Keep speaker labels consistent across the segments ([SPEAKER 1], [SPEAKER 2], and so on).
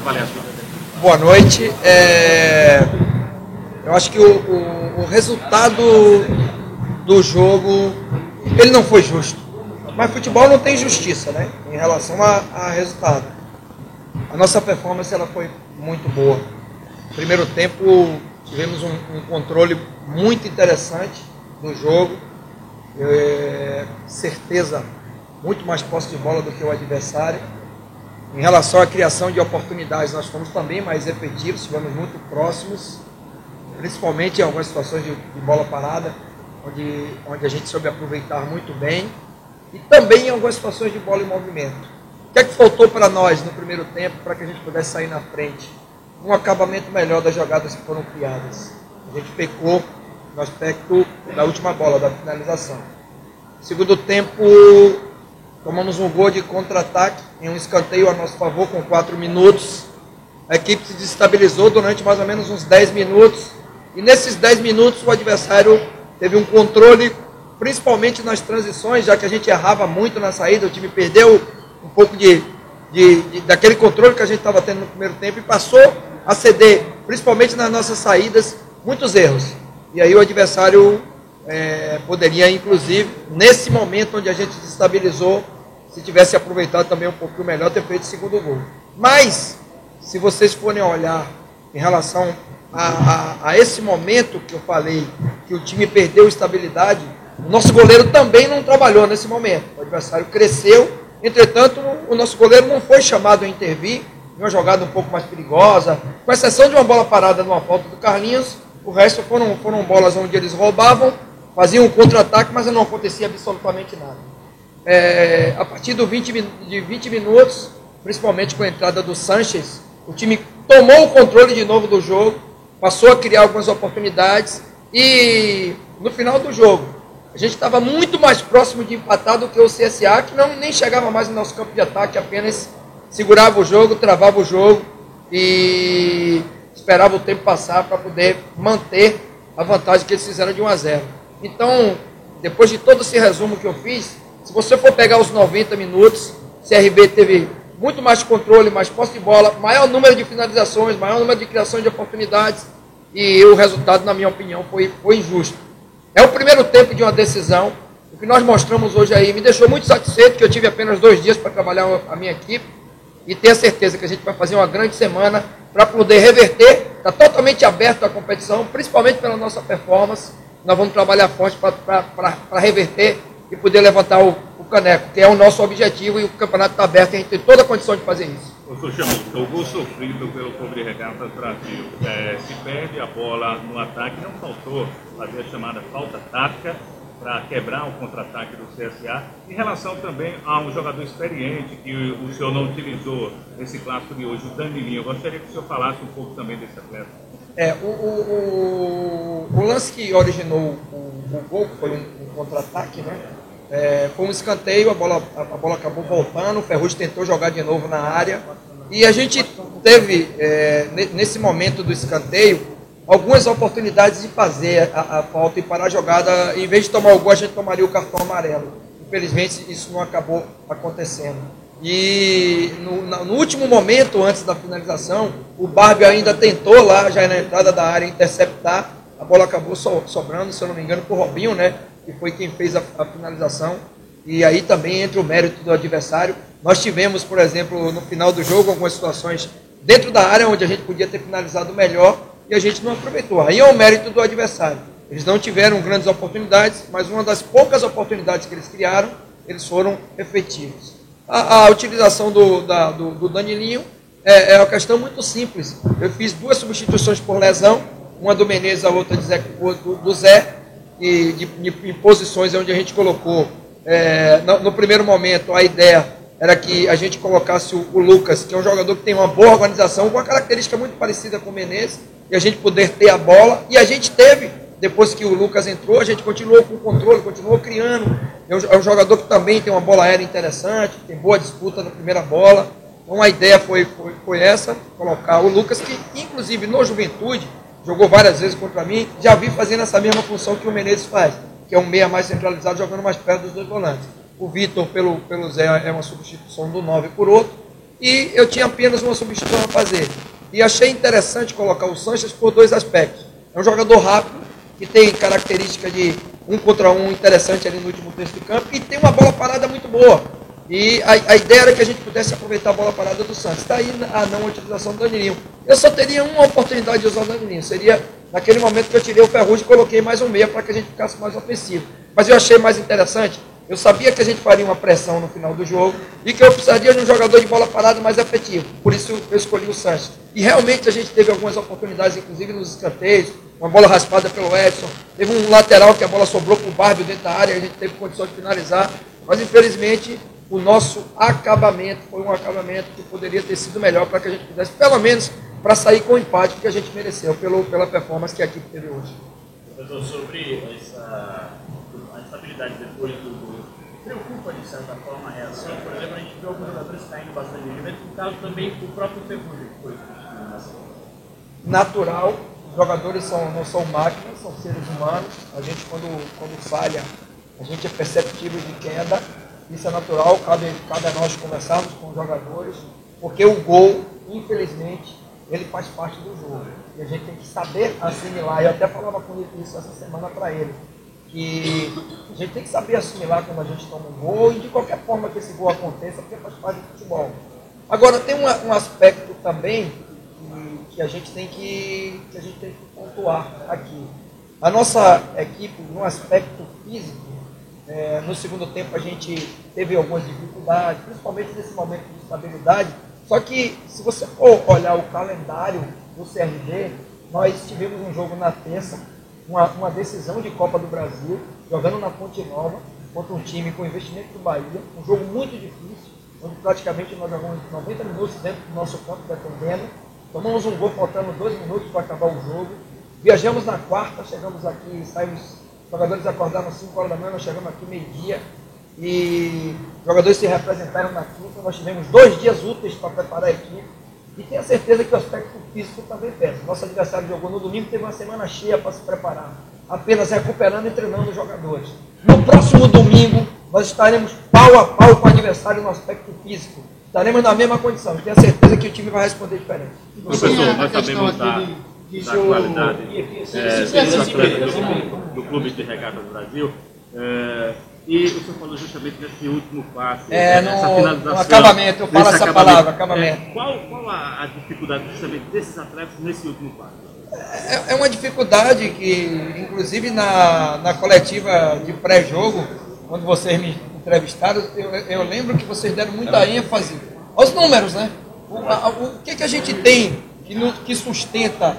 [SPEAKER 1] avaliação.
[SPEAKER 2] Boa noite. Eu acho que o resultado do jogo ele não foi justo. Mas futebol não tem justiça, né? Em relação a resultado. A nossa performance ela foi muito boa. No primeiro tempo tivemos um controle muito interessante do jogo. Certeza, muito mais posse de bola do que o adversário. Em relação à criação de oportunidades, nós fomos também mais efetivos, estivemos muito próximos, principalmente em algumas situações de bola parada, onde a gente soube aproveitar muito bem, e também em algumas situações de bola em movimento. O que é que faltou para nós no primeiro tempo para que a gente pudesse sair na frente? Um acabamento melhor das jogadas que foram criadas. A gente pecou no aspecto da última bola, da finalização. Segundo tempo, tomamos um gol de contra-ataque, em um escanteio a nosso favor com 4 minutos. A equipe se desestabilizou durante mais ou menos uns 10 minutos. E nesses 10 minutos o adversário teve um controle, principalmente nas transições, já que a gente errava muito na saída. O time perdeu um pouco daquele controle que a gente estava tendo no primeiro tempo e passou a ceder, principalmente nas nossas saídas, muitos erros. E aí o adversário poderia, inclusive, nesse momento onde a gente desestabilizou, se tivesse aproveitado também um pouquinho melhor, ter feito o segundo gol. Mas, se vocês forem olhar em relação a esse momento que eu falei, que o time perdeu estabilidade, o nosso goleiro também não trabalhou nesse momento. O adversário cresceu, entretanto, o nosso goleiro não foi chamado a intervir, em uma jogada um pouco mais perigosa, com exceção de uma bola parada numa falta do Carlinhos. O resto foram bolas onde eles roubavam, faziam um contra-ataque, mas não acontecia absolutamente nada. A partir de 20 minutos, principalmente com a entrada do Sanches, o time tomou o controle de novo do jogo, passou a criar algumas oportunidades e no final do jogo, a gente estava muito mais próximo de empatar do que o CSA, que nem chegava mais no nosso campo de ataque, apenas segurava o jogo, travava o jogo e esperava o tempo passar para poder manter a vantagem que eles fizeram de 1-0. Então, depois de todo esse resumo que eu fiz, se você for pegar os 90 minutos, CRB teve muito mais controle, mais posse de bola, maior número de finalizações, maior número de criação de oportunidades, e o resultado, na minha opinião, foi injusto. É o primeiro tempo de uma decisão. O que nós mostramos hoje aí me deixou muito satisfeito, que eu tive apenas 2 dias para trabalhar a minha equipe, e tenho a certeza que a gente vai fazer uma grande semana para poder reverter. Está totalmente aberto a competição, principalmente pela nossa performance. Nós vamos trabalhar forte para reverter e poder levantar o caneco, que é o nosso objetivo, e o campeonato está aberto e a gente tem toda a condição de fazer isso.
[SPEAKER 1] Professor Chamusca, o gol sofrido pelo Cobre Regatas Brasil, se perde a bola no ataque, não faltou fazer a chamada falta tática para quebrar o contra-ataque do CSA, em relação também a um jogador experiente que o senhor não utilizou nesse clássico de hoje, o Danilinho. Eu gostaria que o senhor falasse um pouco também desse atleta.
[SPEAKER 2] O lance que originou o gol, que foi um contra-ataque, né? Foi um escanteio, a bola acabou voltando, o Ferrugem tentou jogar de novo na área, e a gente teve, nesse momento do escanteio, algumas oportunidades de fazer a falta e parar a jogada. Em vez de tomar o gol, a gente tomaria o cartão amarelo. Infelizmente, isso não acabou acontecendo. E no último momento, antes da finalização, o Barbie ainda tentou lá, já na entrada da área, interceptar. A bola acabou sobrando, se eu não me engano, para o Robinho, né? Que foi quem fez a finalização. E aí também entra o mérito do adversário. Nós tivemos, por exemplo, no final do jogo, algumas situações dentro da área onde a gente podia ter finalizado melhor e a gente não aproveitou. Aí é o mérito do adversário. Eles não tiveram grandes oportunidades, mas uma das poucas oportunidades que eles criaram, eles foram efetivos. A utilização do Danilinho é uma questão muito simples. Eu fiz 2 substituições por lesão, uma do Menezes, a outra do Zé, em posições onde a gente colocou. No primeiro momento, a ideia era que a gente colocasse o Lucas, que é um jogador que tem uma boa organização, com uma característica muito parecida com o Menezes, e a gente poder ter a bola, e a gente teve. Depois que o Lucas entrou, a gente continuou com o controle, continuou criando. É um jogador que também tem uma bola aérea interessante, tem boa disputa na primeira bola. Então a ideia foi essa, colocar o Lucas, que inclusive no Juventude, jogou várias vezes contra mim, já vi fazendo essa mesma função que o Menezes faz, que é um meia mais centralizado, jogando mais perto dos 2 volantes. O Vitor, pelo Zé, é uma substituição do 9 por outro. e eu tinha apenas uma substituição a fazer. E achei interessante colocar o Sanches por dois aspectos. É um jogador rápido, que tem característica de 1 contra 1 interessante ali no último terço de campo, e tem uma bola parada muito boa. E a ideia era que a gente pudesse aproveitar a bola parada do Santos. Está aí a não utilização do Danilinho. Eu só teria uma oportunidade de usar o Danilinho. Seria naquele momento que eu tirei o Ferrugem e coloquei mais um meia para que a gente ficasse mais ofensivo. Mas eu achei mais interessante. Eu sabia que a gente faria uma pressão no final do jogo e que eu precisaria de um jogador de bola parada mais efetivo. Por isso eu escolhi o Sanches. E realmente a gente teve algumas oportunidades, inclusive nos escanteios, uma bola raspada pelo Edson. Teve um lateral que a bola sobrou para o Barbio dentro da área, a gente teve condição de finalizar. Mas infelizmente o nosso acabamento foi um acabamento que poderia ter sido melhor para que a gente pudesse, pelo menos, para sair com o empate que a gente mereceu pela performance que a equipe teve hoje.
[SPEAKER 3] Professor, sobre a instabilidade depois do gol, preocupa de certa forma a reação? Por exemplo, a gente viu alguns jogadores caindo bastante de nível, no caso também o próprio Ferrugem que foi
[SPEAKER 2] natural, os jogadores não são máquinas, são seres humanos. A gente quando falha, a gente é perceptível de queda. Isso é natural, cabe a nós conversarmos com os jogadores, porque o gol, infelizmente, ele faz parte do jogo. E a gente tem que saber assimilar. Eu até falava com ele isso essa semana para ele, que a gente tem que saber assimilar quando a gente toma um gol e de qualquer forma que esse gol aconteça, porque faz parte do futebol. Agora, tem um aspecto também que a gente tem que pontuar aqui. A nossa equipe, no aspecto físico, no segundo tempo a gente teve algumas dificuldades, principalmente nesse momento de estabilidade. Só que, se você for olhar o calendário do CRB, nós tivemos um jogo na terça, uma decisão de Copa do Brasil, jogando na Fonte Nova, contra um time com investimento do Bahia, um jogo muito difícil, onde praticamente nós jogamos 90 minutos dentro do nosso campo defendendo, tomamos um gol faltando 2 minutos para acabar o jogo, viajamos na quarta, chegamos aqui, os jogadores acordaram às 5 horas da manhã, nós chegamos aqui meio-dia, e os jogadores se representaram na quinta, nós tivemos 2 dias úteis para preparar a equipe, e tenho certeza que o aspecto físico também pesa. Nosso adversário jogou no domingo, teve uma semana cheia para se preparar, apenas recuperando e treinando os jogadores. No próximo domingo, nós estaremos pau a pau com o adversário no aspecto físico. Estaremos na mesma condição, e tenho certeza que o time vai responder diferente.
[SPEAKER 1] Professor, nós sabemos da qualidade dos atletas do Clube de Regatas do Brasil. E o senhor falou justamente nesse último passe, essa finalização.
[SPEAKER 2] No acabamento, eu falo essa palavra, acabamento.
[SPEAKER 1] Qual a dificuldade justamente desses atletas nesse último passe?
[SPEAKER 2] É uma dificuldade que, inclusive na coletiva de pré-jogo, quando vocês me entrevistaram, eu lembro que vocês deram muita ênfase aos números, né? O que a gente tem que sustenta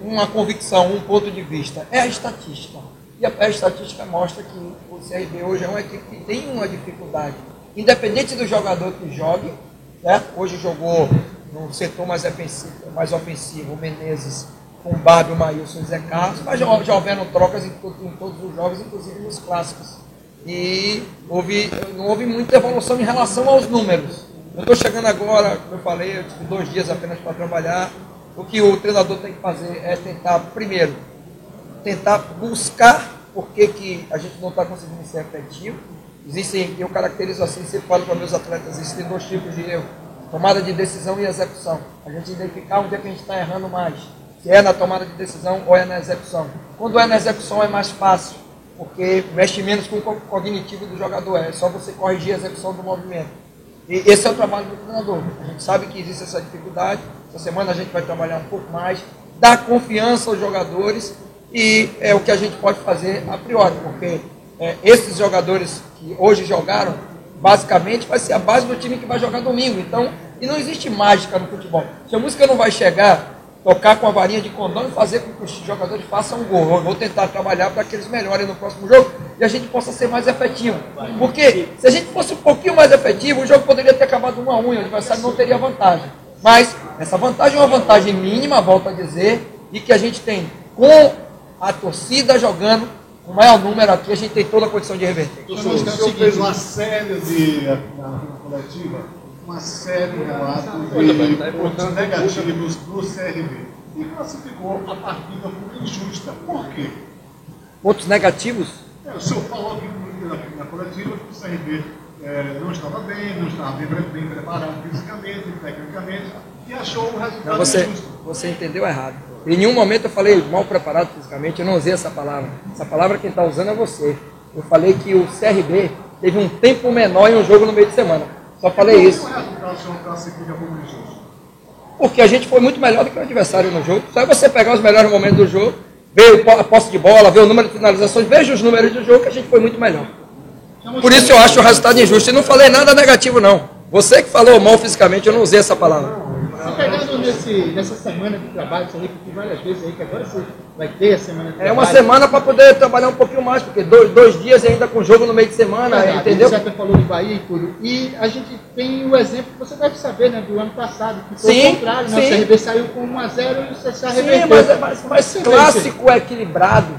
[SPEAKER 2] uma convicção, um ponto de vista? É a estatística. E a estatística mostra que o CRB hoje é uma equipe que tem uma dificuldade. Independente do jogador que jogue, né? Hoje jogou no setor mais ofensivo, o Menezes com o Bárbio, o Maílson e o Zé Carlos, mas já houveram trocas em todos os jogos, inclusive nos clássicos. E não houve muita evolução em relação aos números. Eu estou chegando agora, como eu falei, eu tive 2 dias apenas para trabalhar. O que o treinador tem que fazer é tentar buscar por que a gente não está conseguindo ser efetivo. Eu caracterizo assim, sempre falo para meus atletas, existem 2 tipos de erro: tomada de decisão e execução. A gente identificar onde é que a gente está errando mais, se é na tomada de decisão ou é na execução. Quando é na execução é mais fácil, porque mexe menos com o cognitivo do jogador, é só você corrigir a execução do movimento. E esse é o trabalho do treinador. A gente sabe que existe essa dificuldade, essa semana a gente vai trabalhar um pouco mais, dar confiança aos jogadores, e é o que a gente pode fazer a priori, porque esses jogadores que hoje jogaram, basicamente vai ser a base do time que vai jogar domingo. Então, e não existe mágica no futebol. Se a música não vai chegar, tocar com a varinha de condão e fazer com que os jogadores façam um gol. Eu vou tentar trabalhar para que eles melhorem no próximo jogo e a gente possa ser mais efetivo. Porque se a gente fosse um pouquinho mais efetivo, o jogo poderia ter acabado 1-1 e o adversário não teria vantagem. Mas essa vantagem é uma vantagem mínima, volto a dizer, e que a gente tem com a torcida jogando, o maior número aqui, a gente tem toda a condição de reverter.
[SPEAKER 4] O senhor fez uma série na coletiva, uma série de relatos de pontos negativos do CRB e classificou a partida como injusta. Por quê?
[SPEAKER 2] Pontos negativos?
[SPEAKER 4] O senhor falou aqui na coletiva que o CRB não estava bem, não estava bem preparado fisicamente, tecnicamente, e achou o resultado
[SPEAKER 2] Você entendeu errado. Em nenhum momento eu falei mal preparado fisicamente, eu não usei essa palavra. Essa palavra quem está usando é você. Eu falei que o CRB teve um tempo menor em um jogo no meio de semana. Só falei isso.
[SPEAKER 4] Qual é o resultado que o senhor classifica como injusto?
[SPEAKER 2] Porque a gente foi muito melhor do que o adversário no jogo. Só você pegar os melhores momentos do jogo, ver a posse de bola, ver o número de finalizações, veja os números do jogo que a gente foi muito melhor. Por isso eu acho o resultado injusto. E não falei nada negativo, não. Você que falou mal fisicamente, eu não usei essa palavra.
[SPEAKER 5] Você pegando nessa semana de trabalho, você repetiu várias vezes aí, que agora você vai ter a semana de trabalho.
[SPEAKER 2] É uma semana para poder trabalhar um pouquinho mais, porque dois dias ainda com jogo no meio de semana, entendeu?
[SPEAKER 5] Você até falou de Bahia e tudo. E a gente tem o exemplo, que você deve saber, né, do ano passado, que foi o contrário, né? O CRB saiu com 1 a 0 e o CSA reverteu.
[SPEAKER 2] Mas clássico equilibrado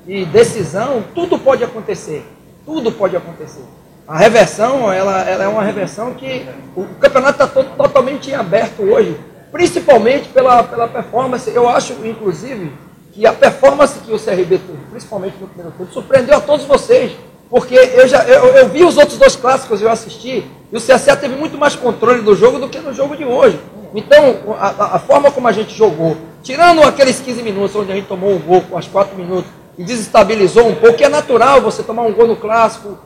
[SPEAKER 2] e decisão, tudo pode acontecer. Tudo pode acontecer. A reversão, ela é uma reversão que o campeonato está totalmente aberto hoje, principalmente pela performance. Eu acho, inclusive, que a performance que o CRB teve, principalmente no primeiro turno, surpreendeu a todos vocês, porque eu vi os outros 2 clássicos, eu assisti, e o CSA teve muito mais controle do jogo do que no jogo de hoje. Então, a forma como a gente jogou, tirando aqueles 15 minutos onde a gente tomou um gol com as 4 minutos e desestabilizou um pouco, que é natural você tomar um gol no clássico,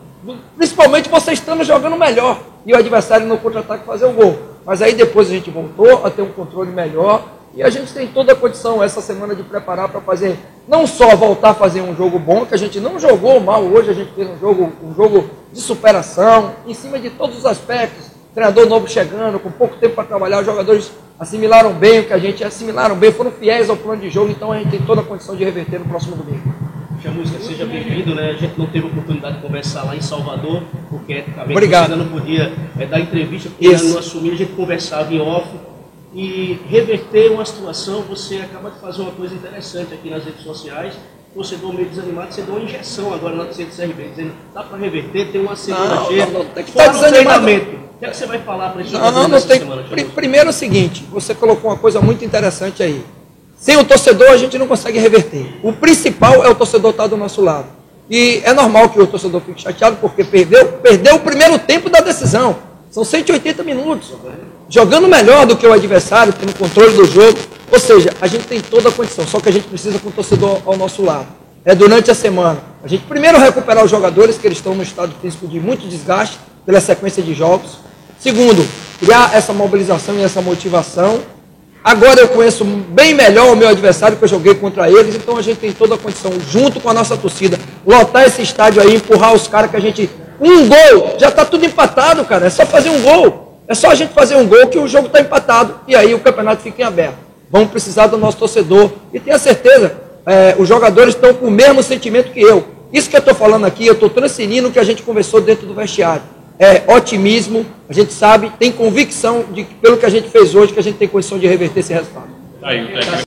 [SPEAKER 2] principalmente você estando jogando melhor e o adversário no contra-ataque fazer o gol. Mas aí depois a gente voltou a ter um controle melhor e a gente tem toda a condição essa semana de preparar para fazer, não só voltar a fazer um jogo bom, que a gente não jogou mal hoje, a gente fez um jogo de superação, em cima de todos os aspectos, treinador novo chegando, com pouco tempo para trabalhar, os jogadores assimilaram bem o que a gente assimilaram bem, foram fiéis ao plano de jogo, então a gente tem toda a condição de reverter no próximo domingo.
[SPEAKER 6] Chamusca, seja bem-vindo, né? A gente não teve oportunidade de conversar lá em Salvador, porque eticamente
[SPEAKER 2] você
[SPEAKER 6] ainda não podia dar entrevista, porque ainda não assumia, a gente conversava em off. E reverter uma situação, você acaba de fazer uma coisa interessante aqui nas redes sociais, você deu meio desanimado, você deu uma injeção agora na torcida do CRB, dizendo dá para reverter, tem uma segunda-feira.
[SPEAKER 2] Não, tem que estar desanimado.
[SPEAKER 6] O que é que você vai falar para esse
[SPEAKER 2] jogador nessa semana? Primeiro é o seguinte, você colocou uma coisa muito interessante aí. Sem o torcedor a gente não consegue reverter. O principal é o torcedor estar do nosso lado. E é normal que o torcedor fique chateado porque perdeu o primeiro tempo da decisão. São 180 minutos. Jogando melhor do que o adversário, tendo controle do jogo. Ou seja, a gente tem toda a condição, só que a gente precisa com o torcedor ao nosso lado. É durante a semana. A gente primeiro recuperar os jogadores, que eles estão no estado físico de muito desgaste, pela sequência de jogos. Segundo, criar essa mobilização e essa motivação. Agora eu conheço bem melhor o meu adversário, que eu joguei contra eles, então a gente tem toda a condição, junto com a nossa torcida, lotar esse estádio aí, empurrar os caras que a gente... Um gol, já está tudo empatado, cara, é só fazer um gol. É só a gente fazer um gol que o jogo está empatado e aí o campeonato fica em aberto. Vamos precisar do nosso torcedor. E tenha certeza, os jogadores estão com o mesmo sentimento que eu. Isso que eu estou falando aqui, eu estou transferindo o que a gente conversou dentro do vestiário. É otimismo, a gente sabe, tem convicção de que pelo que a gente fez hoje, que a gente tem condição de reverter esse resultado.
[SPEAKER 1] Aí, o técnico